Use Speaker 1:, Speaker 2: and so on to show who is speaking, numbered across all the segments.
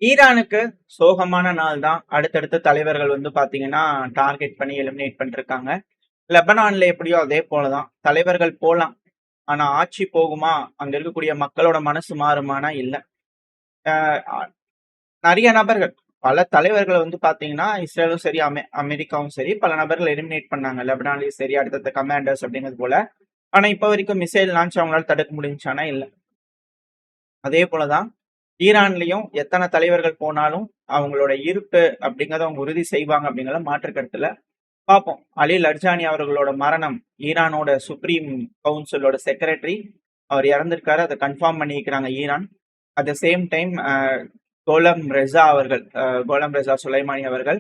Speaker 1: ஈரானுக்கு சோகமான நாள் தான். அடுத்தடுத்த தலைவர்கள் வந்து பாத்தீங்கன்னா, டார்கெட் பண்ணி எலிமினேட் பண்ணிருக்காங்க. லெபனான்ல எப்படியோ அதே போலதான். தலைவர்கள் போலாம். ஆனா ஆட்சி போகுமா? அங்க இருக்கக்கூடிய மக்களோட மனசு மாறுமானா இல்ல. அ அ நெறைய நபர்கள், பல தலைவர்கள வந்து பாத்தீங்கன்னா, இஸ்ரேலும் சரி, அமெரிக்காவும் சரி, பல நபர்கள் எலிமினேட் பண்ணாங்க. லெபனான்லயும் சரி, அடுத்தடுத்த கமாண்டர்ஸ் அப்படிங்கிறது போல. ஆனா இப்ப வரைக்கும் மிசைல் லான்ச் அவங்களால தடுக்க முடிஞ்சுச்சானா இல்ல. அதே போல தான் ஈரான்லயும் எத்தன தலைவர்கள் போனாலும், அவங்களோட இருப்பு அப்படிங்கிறத அவங்க உறுதி செய்வாங்க அப்படிங்கிறதுல மாற்று கருத்து இல்ல. பார்ப்போம். அலி லர்ஜானி அவர்களோட மரணம், ஈரானோட சுப்ரீம் கவுன்சிலோட செக்ரட்டரி அவர் இறந்திருக்காரு. அத கன்ஃபார்ம் பண்ணியிருக்கிறாங்க Iran. At the same time கோலம் ரெஸா சுலைமானி அவர்கள்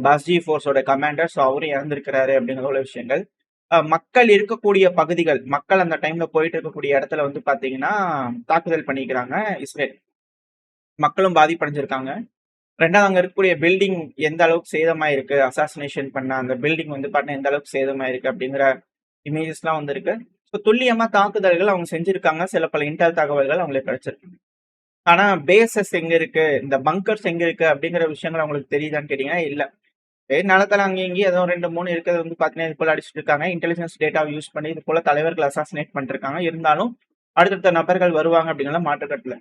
Speaker 1: பஸ்ஜி ஃபோர்ஸோட கமாண்டர். ஸோ அவரும் இறந்திருக்கிறாரு அப்படிங்கிற உள்ள விஷயங்கள். மக்கள் இருக்கக்கூடிய பகுதிகள், மக்கள் அந்த டைம்ல போயிட்டு இருக்கக்கூடிய இடத்துல வந்து பாத்தீங்கன்னா, தாக்குதல் பண்ணிக்கிறாங்க இஸ்ரேல். மக்களும் பாதிப்படைஞ்சிருக்காங்க. 2வது அங்க இருக்கக்கூடிய பில்டிங் எந்த அளவுக்கு சேதமாயிருக்கு, அசாசினேஷன் பண்ண அந்த பில்டிங் வந்து பார்த்தீங்கன்னா, எந்த அளவுக்கு சேதமாயிருக்கு அப்படிங்கிற இமேஜஸ்லாம் வந்திருக்கு. ஸோ துல்லியமா தாக்குதல்கள் அவங்க செஞ்சிருக்காங்க. சில பல இன்டெல் தகவல்கள் அவங்களுக்கு கிடைச்சிருக்கு. ஆனா பேஸஸ் எங்க இருக்கு, இந்த பங்கர்ஸ் எங்க இருக்கு அப்படிங்கிற விஷயங்கள் அவங்களுக்கு தெரியுதான்னு கேட்டீங்கன்னா, இல்ல. நிலத்துல அங்கேயும் இங்கேயும் ஏதோ 2, 3 இருக்கிறது வந்து பார்த்தீங்கன்னா, இது போல அடிச்சிட்டு இருக்காங்க. இன்டெலிஜென்ஸ் டேட்டாவை யூஸ் பண்ணி இது போல தலைவர்கள் அசாசினேட் பண்ணிருக்காங்க. இருந்தாலும் அடுத்தடுத்த நபர்கள் வருவாங்க அப்படிங்கிறதுல மாற்று கருத்து இல்ல.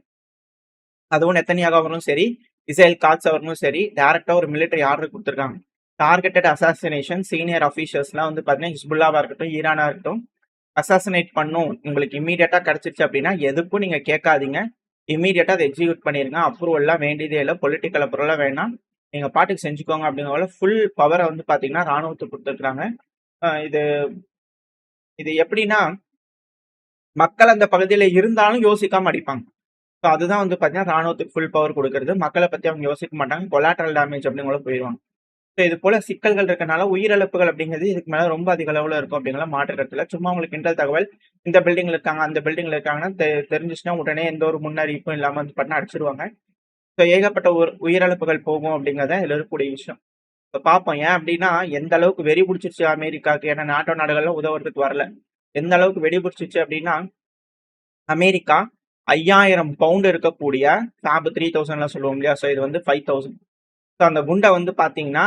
Speaker 1: அதுவும் நெத்தனியாகு அவர்களும் சரி, இஸ்ரேல் காட்ஸ் அவர்களும் சரி, டைரக்டா ஒரு மிலிட்டரி ஆர்டர் குடுத்திருக்காங்க. டார்கெட்டட் அசாசினேஷன் சீனியர் ஆஃபீஷியல்ஸ்லாம் வந்து பார்த்தீங்கன்னா, ஹிஸ்புல்லாவா இருக்கட்டும், ஈரானா இருக்கட்டும், அசாசினேட் பண்ணும். உங்களுக்கு இம்மீடியட்டா கிடைச்சிருச்சு அப்படின்னா, எதுக்கும் நீங்க கேட்காதீங்க. இம்மீடியட்டா அத எக்ஸிக்யூட் பண்ணிருங்க. அப்ரூவல்லாம் வேண்டியதே இல்ல. பொலிட்டிக்கல் அப்ரூவல்லாம் வேணாம். நீங்க பாட்டுக்கு செஞ்சுக்கோங்க அப்படிங்கிற போல ஃபுல் பவர வந்து பார்த்தீங்கன்னா, ராணுவத்துக்கு குடுத்திருக்காங்க. இது இது எப்படின்னா, மக்கள் அந்த பகுதியில இருந்தாலும் யோசிக்காம அடிப்பாங்க. ஸோ அதுதான் வந்து பார்த்தீங்கன்னா, ராணுவத்துக்கு ஃபுல் பவர் குடுக்குறது. மக்கள பத்தி அவங்க யோசிக்க மாட்டாங்க. கொலாட்ரல் டேமேஜ் அப்படிங்கிற போயிருவாங்க. ஸோ இது போல சிக்கல்கள் இருக்கனால உயிரிழப்புகள் அப்படிங்கிறது இதுக்கு மேல ரொம்ப அதிக அளவுல இருக்கும் அப்படிங்கிற மாற்று கருத்து இல்ல. சும்மா உங்களுக்கு கிண்டல் தகவல், இந்த பில்டிங்ல இருக்காங்க, அந்த பில்டிங்ல இருக்காங்கன்னா தெரிஞ்சுச்சுன்னா உடனே எந்த ஒரு முன்னறிவிப்பும் இல்லாம வந்து பார்த்தீங்கன்னா அடிச்சிருவாங்க. ஸோ ஏகப்பட்ட உயிரிழப்புகள் போகும் அப்படிங்கிறது தான் இதுல இருக்கக்கூடிய விஷயம். இப்ப பார்ப்போம். ஏன் அப்படின்னா, எந்த அளவுக்கு வெறி புடிச்சிருச்சு அமெரிக்காவுக்கு. ஏன்னா நாட்டோ நாடுகள்லாம் உதவுறதுக்கு வரல. எந்த அளவுக்கு வெறி புடிச்சிருச்சு அப்படின்னா, அமெரிக்கா 5000 பவுண்ட் இருக்கக்கூடிய ஃபாப் 3000லாம் சொல்லுவோம் இல்லையா? ஸோ இது வந்து 5000. ஸோ அந்த குண்ட வந்து பார்த்தீங்கன்னா,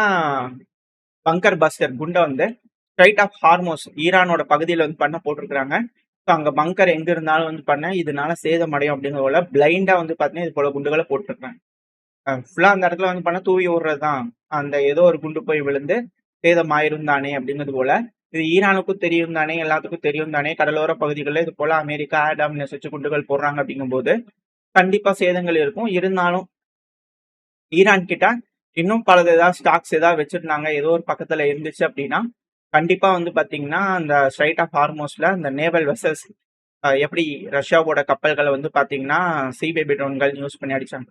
Speaker 1: பங்கர் பஸ்டர் குண்ட வந்து ஸ்ட்ரைட் ஆஃப் ஹார்மோஸ் ஈரானோட பகுதியில வந்து பண்ண போட்டிருக்காங்க. ஸோ அங்க பங்கர் எங்க இருந்தாலும் வந்து பண்ண இதனால சேதமடையும் அப்படிங்கிற போல பிளைண்டா வந்து பார்த்தீங்கன்னா, இது போல குண்டுகள போட்டிருக்காங்க. ஃபுல்லா அந்த இடத்துல வந்து பண்ண தூவி விடுறது தான். அந்த ஏதோ ஒரு குண்டு போய் விழுந்து சேதமாயிரும் தானே அப்படிங்கிறது போல. இது ஈரானுக்கும் தெரியும் தானே, எல்லாத்துக்கும் தெரியும் தானே, கடலோர பகுதிகள்ல இது போல அமெரிக்கா ஆடாம்னஸ் வச்சு குண்டுகள் போடுறாங்க அப்படிங்கும்போது, கண்டிப்பா சேதங்கள் இருக்கும். இருந்தாலும் ஈரான் கிட்ட இன்னும் பலது ஏதாவது ஸ்டாக்ஸ் ஏதாவது வச்சிருந்தாங்க, ஏதோ ஒரு பக்கத்துல இருந்துச்சு அப்படின்னா, கண்டிப்பா வந்து பாத்தீங்கன்னா, அந்த ஸ்ட்ரைட் ஆஃப் ஹார்மோஸ்ல அந்த நேவல் வெசல்ஸ் எப்படி ரஷ்யாவோட கப்பல்கள வந்து பாத்தீங்கன்னா, சி பேபி ட்ரோன்கள் யூஸ் பண்ணி அடிச்சாங்க.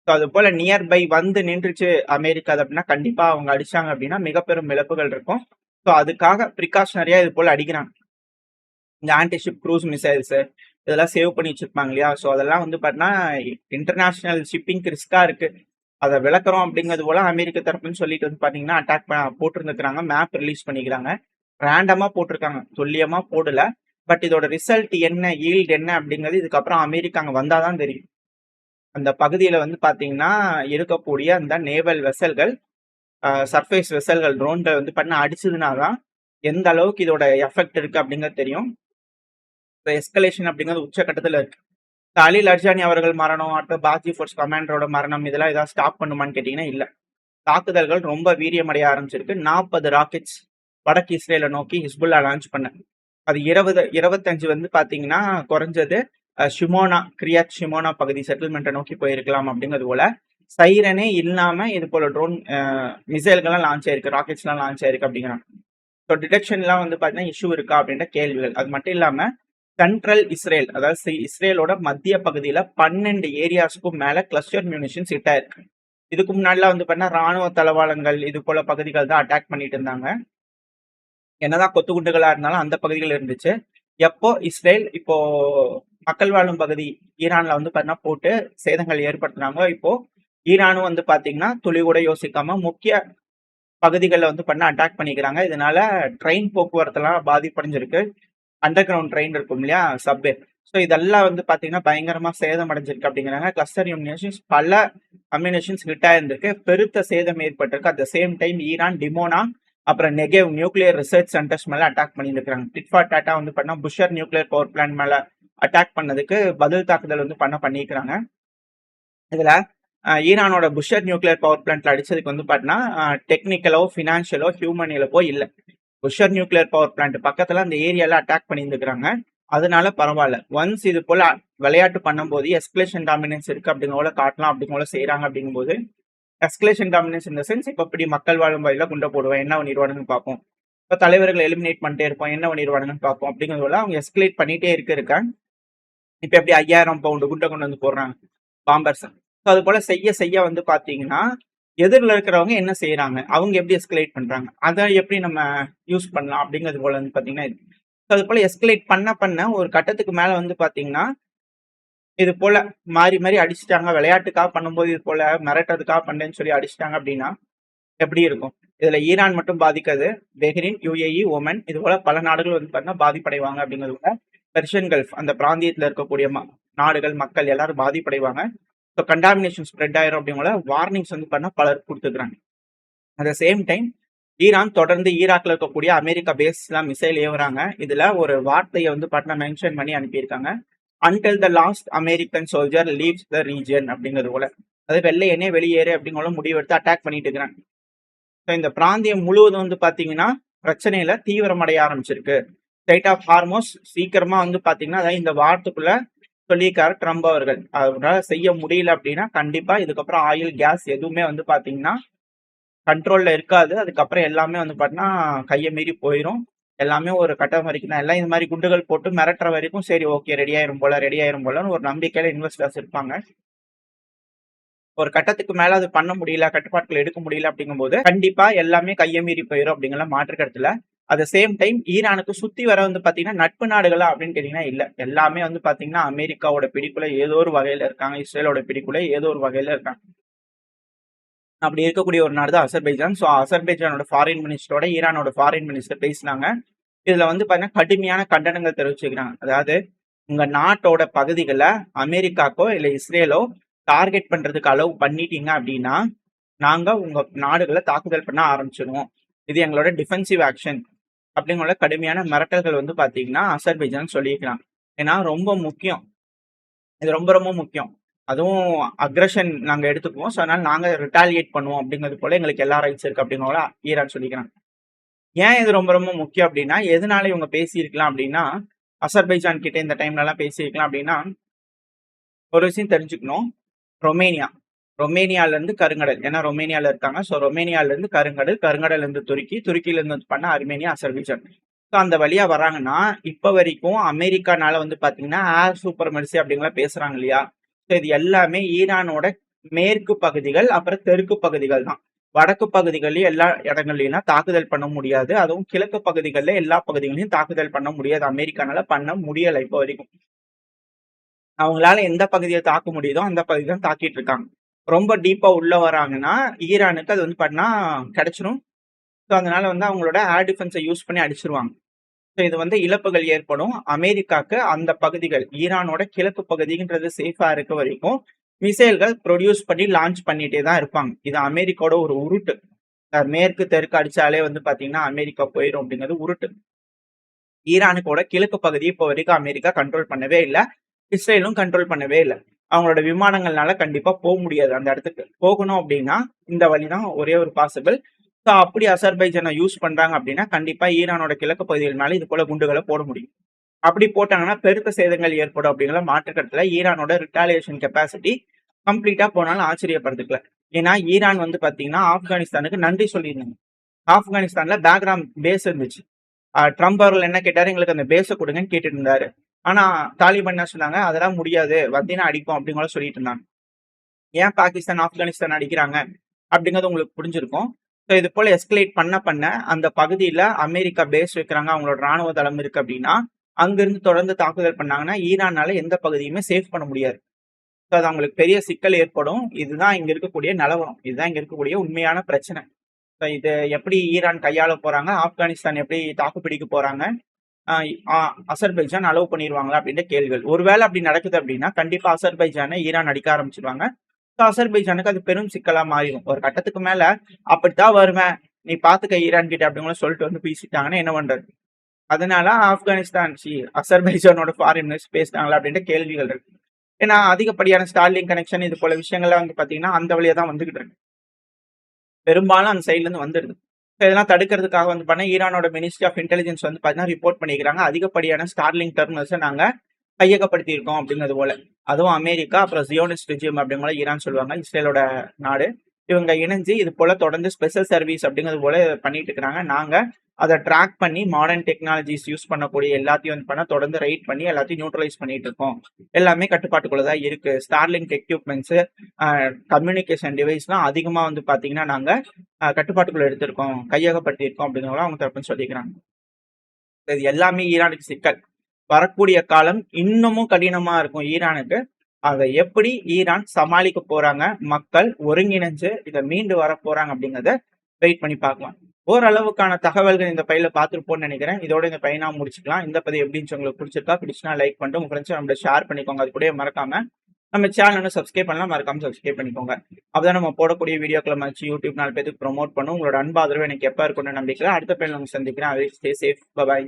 Speaker 1: ஸோ அது போல நியர்பை வந்து நின்றுச்சு அமெரிக்கா அப்படின்னா, கண்டிப்பா அவங்க அடிச்சாங்க அப்படின்னா, மிக பெரும் இழப்புகள் இருக்கும். ஸோ அதுக்காக பிரிகாஷனரியா இது போல அடிக்கிறாங்க. இந்த ஆன்டி ஷிப் க்ரூஸ் மிசைல்ஸ் இதெல்லாம் சேவ் பண்ணி வச்சிருப்பாங்க இல்லையா? ஸோ அதெல்லாம் வந்து பார்த்தீங்கன்னா, இன்டர்நேஷனல் ஷிப்பிங்க்கு ரிஸ்கா இருக்கு. அத விலக்குறோம் அப்படிங்கிறது போல அமெரிக்க தரப்புன்னு சொல்லிட்டு வந்து பார்த்தீங்கன்னா, அட்டாக் போட்டிருந்துருக்காங்க. மேப் ரிலீஸ் பண்ணிக்கிறாங்க. ரேண்டமா போட்டிருக்காங்க. துல்லியமா போடல. பட் இதோட ரிசல்ட் என்ன, ஈல்ட் என்ன அப்படிங்கிறது இதுக்கப்புறம் அமெரிக்கா அங்க வந்தா தான் தெரியும். அந்த பகுதியில வந்து பார்த்தீங்கன்னா, இருக்கக்கூடிய அந்த நேவல் வெசல்கள், சர்ஃபேஸ் வெசல்கள், ட்ரோன்கள் வந்து பார்த்தீங்கன்னா அடிச்சதுனா தான், எந்த அளவுக்கு இதோட எஃபெக்ட் இருக்கு அப்படிங்கிறது தெரியும். இப்ப எஸ்கலேஷன் அப்படிங்கிறது உச்சகட்டத்துல இருக்கு. அலி லர்ஜானி அவர்கள் மரணம், அடுத்து பாஜி ஃபோர்ஸ் கமாண்டரோட மரணம் இதெல்லாம் ஏதாவது ஸ்டாப் பண்ணுமான்னு கேட்டீங்கன்னா இல்ல. தாக்குதல்கள் ரொம்ப வீரியமடைய ஆரம்பிச்சிருக்கு. 40 ராக்கெட்ஸ் வடக்கு இஸ்ரேல நோக்கி ஹிஸ்புல்லா லான்ச் பண்ண. அது 25 வந்து பாத்தீங்கன்னா குறைஞ்சது கிரியாத் ஷிமோனா பகுதி செட்டில்மெண்ட்டை நோக்கி போயிருக்கலாம் அப்படிங்கிறது போல. சைரனே இல்லாம இது போல ட்ரோன் மிசைல்கள்லாம் லான்ச் ஆயிருக்கு, ராக்கெட்ஸ்லாம் லான்ச் ஆயிருக்கு அப்படிங்கிறாங்க. ஸோ டிடெக்ஷன்லாம் வந்து பாத்தீங்கன்னா இஷ்யூ இருக்கா அப்படின்ற கேள்விகள். அது மட்டும் இல்லாம சென்ட்ரல் இஸ்ரேல், அதாவது இஸ்ரேலோட மத்திய பகுதியில 12 ஏரியாஸ்க்கும் மேல கிளஸ்டர் மியூனிஷன்ஸ் ஹிட் ஆயிருக்கு. இதுக்கு முன்னாடிலாம் வந்து பார்த்தீங்கன்னா, ராணுவ தளவாளங்கள் இது போல பகுதிகள் தான் அட்டாக் பண்ணிட்டு இருந்தாங்க. என்னதான் கொத்து குண்டுகளா இருந்தாலும் அந்த பகுதிகள் இருந்துச்சு. எப்போ இஸ்ரேல் இப்போ மக்கள் வாழும் பகுதி ஈரான்ல வந்து பார்த்தீங்கன்னா போட்டு சேதங்கள் ஏற்படுத்துனாங்க. இப்போ ஈரானும் வந்து பார்த்தீங்கன்னா, துளி கூட யோசிக்காம முக்கிய பகுதிகளில் வந்து பண்ண அட்டாக் பண்ணிக்கிறாங்க. இதனால ட்ரெயின் போக்குவரத்துலாம் பாதிப்படைஞ்சிருக்கு. அண்டர் கிரவுண்ட் ட்ரெயின் இருக்கும் இல்லையா, சப்வே. ஸோ இதெல்லாம் வந்து பார்த்தீங்கன்னா, பயங்கரமா சேதம் அடைஞ்சிருக்கு அப்படிங்கிறாங்க. கிளஸ்டர் அம்யூனிஷன்ஸ் பல அம்யூனிஷன்ஸ் ஹிட் ஆயிருந்திருக்கு. பெருத்த சேதம் ஏற்பட்டிருக்கு. At the same time Iran Dimona அப்புறம் நெகேவ் நியூக்ளியர் ரிசர்ச் சென்டர்ஸ் மேல அட்டாக் பண்ணியிருக்காங்க. டிட் ஃபார் டாட்டா வந்து பண்ணா புஷர் நியூக்ளியர் பவர் பிளான்ட் மேல அட்டாக் பண்ணதுக்கு பதில் தாக்குதல் வந்து பண்ணியிருக்கிறாங்க. இதுல ஈரானோட புஷர் நியூக்ளியர் பவர் பிளான்ட்ல அடிச்சதுக்கு வந்து பார்த்தீங்கன்னா டெக்னிக்கலோ ஃபினான்ஷியலோ ஹியூமன் இழப்போ இல்லை. புஷர் நியூக்ளியர் பவர் பிளான்ட் பக்கத்துல அந்த ஏரியால அட்டாக் பண்ணியிருந்துக்கிறாங்க. அதனால பரவாயில்ல. ஒன்ஸ் இது போல விளையாட்டு பண்ணும்போது எஸ்கலேஷன் டாமினன்ஸ் இருக்கு அப்படிங்கிற காட்டலாம் அப்படிங்கிற செய்யறாங்க அப்படிங்கும்போது எஸ்கலேஷன் டாமினன்ஸ் இந்த சென்ஸ் இப்ப இப்படி மக்கள் வாழும் வழியில குண்டை போடுவோம் என்ன பண்ணிடுவானுன்னு பார்ப்போம். இப்போ தலைவர்களை எலிமினேட் பண்ணிட்டே இருப்போம் என்ன பண்ணிடுவானுன்னு பார்ப்போம் அப்படிங்கிறதுல அவங்க எஸ்கலேட் பண்ணிட்டே இருக்காங்க. இப்ப எப்படி 5000 பவுண்டு குண்டை கொண்டு வந்து போடுறாங்க பாம்பர்ஸ். அது போல செய்ய வந்து பாத்தீங்கன்னா எதிரில் இருக்கிறவங்க என்ன செய்யறாங்க, அவங்க எப்படி எஸ்கலேட் பண்றாங்க, அதை எப்படி நம்ம யூஸ் பண்ணலாம் அப்படிங்கிறது போல வந்து பாத்தீங்கன்னா அது போல எஸ்கலேட் பண்ண ஒரு கட்டத்துக்கு மேல வந்து பாத்தீங்கன்னா இது போல மாறி அடிச்சுட்டாங்க. விளையாட்டுக்காக பண்ணும்போது இது போல மிரட்டுறதுக்காக பண்ணேன்னு சொல்லி அடிச்சிட்டாங்க அப்படின்னா எப்படி இருக்கும். இதுல ஈரான் மட்டும் பாதிக்காது, பெஹ்ரைன், யுஏஇ, ஒமன் இது போல பல நாடுகள் வந்து பாத்தீங்கன்னா பாதிப்படைவாங்க அப்படிங்கிறது. பெர்ஷியன் கல்ஃப் அந்த பிராந்தியத்துல இருக்கக்கூடிய நாடுகள் மக்கள் எல்லாரும் பாதிப்படைவாங்க. ஸோ கண்டாமினேஷன் ஸ்ப்ரெட் ஆயிரும் அப்படிங்கிற வார்னிங்ஸ் வந்து பண்ண பலர் கொடுத்துக்கிறாங்க. At the same time Iran தொடர்ந்து ஈராக்ல இருக்கக்கூடிய அமெரிக்கா பேஸ்லாம் மிசைல் ஏவுறாங்க. இதுல ஒரு வார்த்தையை வந்து பார்த்தா மென்ஷன் பண்ணி அனுப்பியிருக்காங்க. Until the last American soldier leaves the region அப்படிங்கிறது போல, அது வெள்ளையனே வெளியேறு அப்படிங்கிற முடிவெடுத்து அட்டாக் பண்ணிட்டு இருக்கிறாங்க. ஸோ இந்த பிராந்தியம் முழுவதும் வந்து பாத்தீங்கன்னா பிரச்சனையில தீவிரமடைய ஆரம்பிச்சிருக்கு. ஸ்ட்ரைட் ஆஃப் ஹார்மோஸ் சீக்கிரமா வந்து பாத்தீங்கன்னா இந்த வாரத்துக்குள்ள சொல்லியிருக்காரு ட்ரம்ப் அவர்கள். அவரால் செய்ய முடியல அப்படின்னா கண்டிப்பா இதுக்கப்புறம் ஆயில் கேஸ் எதுவுமே வந்து பாத்தீங்கன்னா கண்ட்ரோல்ல இருக்காது. அதுக்கப்புறம் எல்லாமே வந்து பாத்தீங்கன்னா கையை மீறி போயிடும். எல்லாமே ஒரு கட்டம் வரைக்கும் தான். எல்லாம் இந்த மாதிரி குண்டுகள் போட்டு மிரட்டுற வரைக்கும் சரி ஓகே ரெடி ஆயிரும் போலன்னு ஒரு நம்பிக்கையில இன்வெஸ்டர்ஸ் இருப்பாங்க. ஒரு கட்டத்துக்கு மேல அது பண்ண முடியல, கட்டுப்பாட்டுகள் எடுக்க முடியல அப்படிங்கும்போது கண்டிப்பா எல்லாமே கையை மீறி போயிடும் அப்படிங்கிற மாற்றுக்கருத்துல. அட் த சேம் டைம் ஈரானுக்கு சுத்தி வர வந்து பாத்தீங்கன்னா நட்பு நாடுகளா அப்படின்னு கேட்டீங்கன்னா இல்ல. எல்லாமே வந்து பாத்தீங்கன்னா அமெரிக்காவோட பிடிக்குள்ள ஏதோ ஒரு வகையில இருக்காங்க, இஸ்ரேலோட பிடிக்குள்ள ஏதோ ஒரு வகையில இருக்காங்க. அப்படி இருக்கக்கூடிய ஒரு நாடு தான் அசர்பைஜான். ஸோ அசர்பைஜானோட ஃபாரின் மினிஸ்டரோட ஈரானோட ஃபாரின் மினிஸ்டர் பேசினாங்க. இதுல வந்து பாத்தீங்கன்னா கடுமையான கண்டனங்கள் தெரிவிச்சுக்கிறாங்க. அதாவது உங்க நாட்டோட பகுதிகளை அமெரிக்காக்கோ இல்ல இஸ்ரேலோ டார்கெட் பண்றதுக்கு அலோவ் பண்ணிட்டீங்க அப்படின்னா நாங்க உங்க நாடுகளை தாக்குதல் பண்ண ஆரம்பிச்சிடுவோம். இது எங்களோட டிஃபென்சிவ் ஆக்ஷன் அப்படிங்கிற கடுமையான மிரட்டல்கள் வந்து பாத்தீங்கன்னா அசர்பைஜான் சொல்லியிருக்கிறாங்க. ஏன்னா ரொம்ப முக்கியம், இது ரொம்ப ரொம்ப முக்கியம். அதுவும் அக்ரஷன் நாங்க எடுத்துக்குவோம். ஸோ அதனால நாங்க ரிட்டாலியேட் பண்ணுவோம் அப்படிங்கிறது போல எங்களுக்கு எல்லா ரைட்ஸ் இருக்கு அப்படிங்கிற ஈரான் சொல்லிக்கிறாங்க. ஏன் இது ரொம்ப ரொம்ப முக்கியம் அப்படின்னா எதனால இவங்க பேசியிருக்கலாம் அப்படின்னா அசர்பைஜான் கிட்ட இந்த டைம்ல எல்லாம் பேசியிருக்கலாம் அப்படின்னா ஒரு விஷயம் தெரிஞ்சுக்கணும். ரொமேனியால இருந்து கருங்கடல், ஏன்னா ரொமேனியால இருக்காங்க. ஸோ ரொமேனியால இருந்து கருங்கடல் இருந்து துருக்கியில இருந்து பண்ண அர்மேனியா, அசர்பைஜான். ஸோ அந்த வழியா வராங்கன்னா இப்ப வரைக்கும் அமெரிக்கானால வந்து பாத்தீங்கன்னா ஏர் சூப்பர்மெர்சி அப்படிங்கிற பேசுறாங்க இல்லையா. ஸோ இது எல்லாமே ஈரானோட மேற்கு பகுதிகள் அப்புறம் தெற்கு பகுதிகள் தான். வடக்கு பகுதிகளையும் எல்லா இடங்கள்லயும் தாக்குதல் பண்ண முடியாது. அதுவும் கிழக்கு பகுதிகளில் எல்லா பகுதிகளையும் தாக்குதல் பண்ண முடியாது. அமெரிக்கானால பண்ண முடியலை இப்போ வரைக்கும். அவங்களால எந்த பகுதியை தாக்க முடியுதோ அந்த பகுதி தான் தாக்கிட்டு இருக்காங்க. ரொம்ப டீப்பா உள்ள வராங்கன்னா ஈரானுக்கு அது வந்து பண்ணா கிடைச்சிரும். ஸோ அதனால வந்து அவங்களோட ஏர் டிஃபென்ஸை யூஸ் பண்ணி அடிச்சிருவாங்க. ஸோ இது வந்து இழப்புகள் ஏற்படும். அமெரிக்காக்கு அந்த பகுதிகள் ஈரானோட கிழக்கு பகுதின்றது சேஃபா இருக்க வரைக்கும் மிசைல்கள் ப்ரொடியூஸ் பண்ணி லான்ச் பண்ணிட்டே தான் இருப்பாங்க. இது அமெரிக்காவோட ஒரு உருட்டு. மேற்கு தெற்கு அடிச்சாலே வந்து பாத்தீங்கன்னா அமெரிக்கா போயிடும் அப்படிங்கிறது உருட்டு. ஈரானுக்கோட கிழக்கு பகுதியை இப்போ வரைக்கும் அமெரிக்கா கண்ட்ரோல் பண்ணவே இல்லை, இஸ்ரேலும் கண்ட்ரோல் பண்ணவே இல்லை. அவங்களோட விமானங்கள்னால கண்டிப்பா போக முடியாது. அந்த இடத்துக்கு போகணும் அப்படின்னா இந்த வழிதான் ஒரே ஒரு பாசிபிள். ஸோ அப்படி அசர்பைஜானை யூஸ் பண்றாங்க அப்படின்னா கண்டிப்பா ஈரானோட கிழக்கு பகுதிகள் மேல இது போல குண்டுகளை போட முடியும். அப்படி போட்டாங்கன்னா பெருத்த சேதங்கள் ஏற்படும் அப்படிங்கிற மாற்றுக்கருத்துல ஈரானோட ரிட்டாலியேஷன் கெப்பாசிட்டி கம்ப்ளீட்டா போனாலும் ஆச்சரியப்படுத்துக்கல. ஏன்னா ஈரான் வந்து பாத்தீங்கன்னா ஆப்கானிஸ்தானுக்கு நன்றி சொல்லியிருந்தாங்க. ஆப்கானிஸ்தான்ல பேக்ராம் பேஸ் இருந்துச்சு. ட்ரம்ப் அவர்கள் என்ன கேட்டாரு, எங்களுக்கு அந்த பேஸை கொடுங்கன்னு கேட்டுட்டு இருந்தாரு. ஆனா தாலிபான் என்ன சொன்னாங்க, அதெல்லாம் முடியாது, வந்தீங்கன்னா அடிப்போம் அப்படிங்கிற சொல்லிட்டு இருந்தாங்க. ஏன் பாகிஸ்தான் ஆப்கானிஸ்தான் அடிக்கிறாங்க அப்படிங்கிறது உங்களுக்கு புரிஞ்சிருக்கும். ஸோ இது போல எஸ்கலேட் பண்ண அந்த பகுதியில அமெரிக்கா பேஸ் வைக்கிறாங்க, அவங்களோட ராணுவ தளம் இருக்கு அப்படின்னா அங்கிருந்து தொடர்ந்து தாக்குதல் பண்ணாங்கன்னா ஈரானால எந்த பகுதியுமே சேஃப் பண்ண முடியாது. ஸோ அது அவங்களுக்கு பெரிய சிக்கல் ஏற்படும். இதுதான் இங்க இருக்கக்கூடிய நிலவரம், இதுதான் இங்க இருக்கக்கூடிய உண்மையான பிரச்சனை. ஸோ இது எப்படி ஈரான் கையாள போறாங்க, ஆப்கானிஸ்தான் எப்படி தாக்குப்பிடிக்க போறாங்க, அசர்பைஜான் அலோவ் பண்ணிருவாங்களா அப்படின்ற கேள்விகள். ஒருவேளை அப்படி நடக்குது அப்படின்னா, கண்டிப்பா அசர்பைஜானை ஈரான் அடிக்க ஆரம்பிச்சுருவாங்க. ஸோ அசர்பைஜானுக்கு அது பெரும் சிக்கலா மாறிடும். ஒரு கட்டத்துக்கு மேல அப்படித்தான் வருவேன், நீ பாத்துக்க ஈரான் கிட்ட அப்படிங்கலாம் சொல்லிட்டு வந்து பேசிட்டாங்கன்னா என்ன பண்றது? அதனால ஆப்கானிஸ்தான் அசர்பைஜானோட ஃபாரின் மினிஸ்டர் பேசினாங்களா அப்படின்ற கேள்விகள் இருக்கு. ஏன்னா அதிகப்படியான ஸ்டார்லிங்க் கனெக்ஷன் இது போல விஷயங்கள்லாம் வந்து பாத்தீங்கன்னா அந்த வழியா தான் வந்துகிட்டு இருக்கு. பெரும்பாலும் அந்த சைட்ல இருந்து வந்துடுது. இதெல்லாம் தடுக்கிறதுக்காக வந்து பண்ண ஈரானோட மினிஸ்ட்ரி ஆஃப் இன்டெலிஜென்ஸ் வந்து பாத்தீங்கன்னா ரிப்போர்ட் பண்ணிக்கிறாங்க. அதிகப்படியான ஸ்டார்லிங்க் டெர்மினல்ஸை நாங்க கையகப்படுத்தி இருக்கோம் அப்படிங்கிறது போல. அதுவும் அமெரிக்கா அப்புறம் ஜியோனிஸ்ட் ரெஜிம் அப்படிங்கிற ஈரான் சொல்லுவாங்க, இஸ்ரேலோட நாடு. இவங்க இணைஞ்சு இது போல தொடர்ந்து ஸ்பெஷல் சர்வீஸ் அப்படிங்கிறது போல பண்ணிட்டு இருக்கிறாங்க. நாங்க அதை ட்ராக் பண்ணி மாடர்ன் டெக்னாலஜிஸ் யூஸ் பண்ணக்கூடிய எல்லாத்தையும் வந்து பண்ண தொடர்ந்து ரைட் பண்ணி எல்லாத்தையும் நியூட்ரலைஸ் பண்ணிட்டு இருக்கோம். எல்லாமே கட்டுப்பாட்டுக்குள்ளதான் இருக்கு. ஸ்டார்லிங்க் எக்யூப்மெண்ட்ஸ், கம்யூனிகேஷன் டிவைஸ்லாம் அதிகமா வந்து பாத்தீங்கன்னா நாங்க கட்டுப்பாட்டுக்குள்ள எடுத்திருக்கோம், கையகப்படுத்தி இருக்கோம் அப்படிங்கிறத அவங்க தரப்புன்னு சொல்லிக்கிறாங்க. இது எல்லாமே ஈரானுக்கு சிக்கல். வரக்கூடிய காலம் இன்னமும் கடினமா இருக்கும் ஈரானுக்கு. அதை எப்படி ஈரான் சமாளிக்க போறாங்க, மக்கள் ஒருங்கிணைஞ்சு இதை மீண்டு வர போறாங்க அப்படிங்கறத வெயிட் பண்ணி பார்க்கலாம். ஓரளவுக்கான தகவல்கள் இந்த பையில பார்த்துருப்போம்னு நினைக்கிறேன். இதோட இந்த பையனா முடிச்சுக்கலாம். இந்த பதிவு எப்படின்னு உங்களுக்கு பிடிச்சிருக்கா? பிடிச்சுனா லைக் பண்ணிட்டு உங்க ஃப்ரெண்ட்ஸ் நம்மள ஷேர் பண்ணிக்கோங்க. அது கூட மறக்காம நம்ம சேனல் சப்ஸ்கிரைப் பண்ணலாம், மறக்காம சப்ஸ்கிரைப் பண்ணிக்கோங்க. அப்பதான் நம்ம போடக்கூடிய வீடியோக்களை மச்சு யூடியூப் 4 பேருக்கு ப்ரொமோட் பண்ணும். உங்களோட அன்பு ஆதரவு எனக்கு எப்ப இருக்கும்னு நம்பிக்கிறேன். அடுத்த பையன் நம்ம சந்திக்கிறேன். Stay safe. பை.